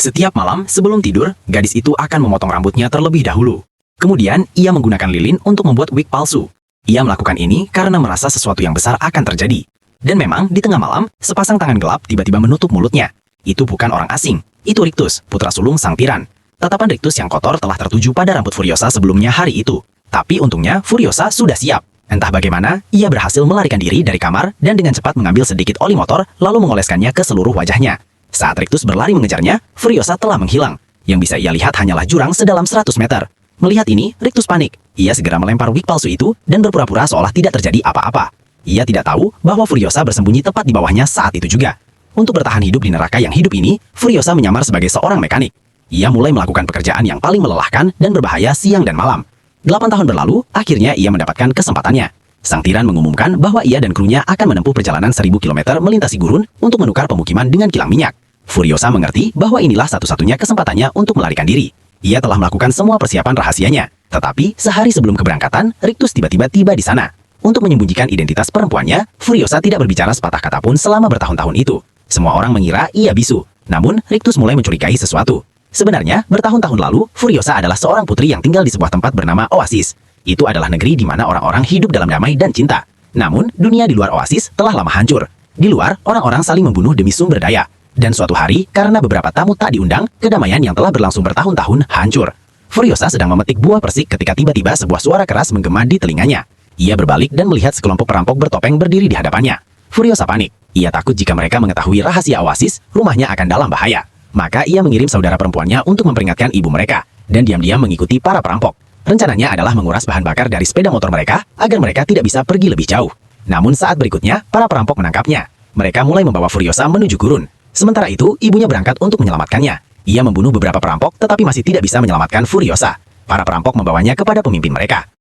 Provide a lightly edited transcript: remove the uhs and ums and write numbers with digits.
Setiap malam sebelum tidur, gadis itu akan memotong rambutnya terlebih dahulu. Kemudian, ia menggunakan lilin untuk membuat wig palsu. Ia melakukan ini karena merasa sesuatu yang besar akan terjadi. Dan memang, di tengah malam, sepasang tangan gelap tiba-tiba menutup mulutnya. Itu bukan orang asing. Itu Rictus, putra sulung sang tiran. Tatapan Rictus yang kotor telah tertuju pada rambut Furiosa sebelumnya hari itu. Tapi untungnya, Furiosa sudah siap. Entah bagaimana, ia berhasil melarikan diri dari kamar dan dengan cepat mengambil sedikit oli motor, lalu mengoleskannya ke seluruh wajahnya. Saat Rictus berlari mengejarnya, Furiosa telah menghilang. Yang bisa ia lihat hanyalah jurang sedalam 100 meter. Melihat ini, Rictus panik. Ia segera melempar wig palsu itu dan berpura-pura seolah tidak terjadi apa-apa. Ia tidak tahu bahwa Furiosa bersembunyi tepat di bawahnya saat itu juga. Untuk bertahan hidup di neraka yang hidup ini, Furiosa menyamar sebagai seorang mekanik. Ia mulai melakukan pekerjaan yang paling melelahkan dan berbahaya siang dan malam. 8 tahun berlalu, akhirnya ia mendapatkan kesempatannya. Sang tiran mengumumkan bahwa ia dan krunya akan menempuh perjalanan 1000 km melintasi gurun untuk menukar pemukiman dengan kilang minyak. Furiosa mengerti bahwa inilah satu-satunya kesempatannya untuk melarikan diri. Ia telah melakukan semua persiapan rahasianya. Tetapi, sehari sebelum keberangkatan, Rictus tiba-tiba tiba di sana. Untuk menyembunyikan identitas perempuannya, Furiosa tidak berbicara sepatah kata pun selama bertahun-tahun itu. Semua orang mengira ia bisu. Namun, Rictus mulai mencurigai sesuatu. Sebenarnya, bertahun-tahun lalu, Furiosa adalah seorang putri yang tinggal di sebuah tempat bernama Oasis. Itu adalah negeri di mana orang-orang hidup dalam damai dan cinta. Namun, dunia di luar Oasis telah lama hancur. Di luar, orang-orang saling membunuh demi sumber daya. Dan suatu hari, karena beberapa tamu tak diundang, kedamaian yang telah berlangsung bertahun-tahun hancur. Furiosa sedang memetik buah persik ketika tiba-tiba sebuah suara keras menggema di telinganya. Ia berbalik dan melihat sekelompok perampok bertopeng berdiri di hadapannya. Furiosa panik. Ia takut jika mereka mengetahui rahasia Oasis, rumahnya akan dalam bahaya. Maka ia mengirim saudara perempuannya untuk memperingatkan ibu mereka, dan diam-diam mengikuti para perampok. Rencananya adalah menguras bahan bakar dari sepeda motor mereka, agar mereka tidak bisa pergi lebih jauh. Namun saat berikutnya, para perampok menangkapnya. Mereka mulai membawa Furiosa menuju gurun. Sementara itu, ibunya berangkat untuk menyelamatkannya. Ia membunuh beberapa perampok, tetapi masih tidak bisa menyelamatkan Furiosa. Para perampok membawanya kepada pemimpin mereka.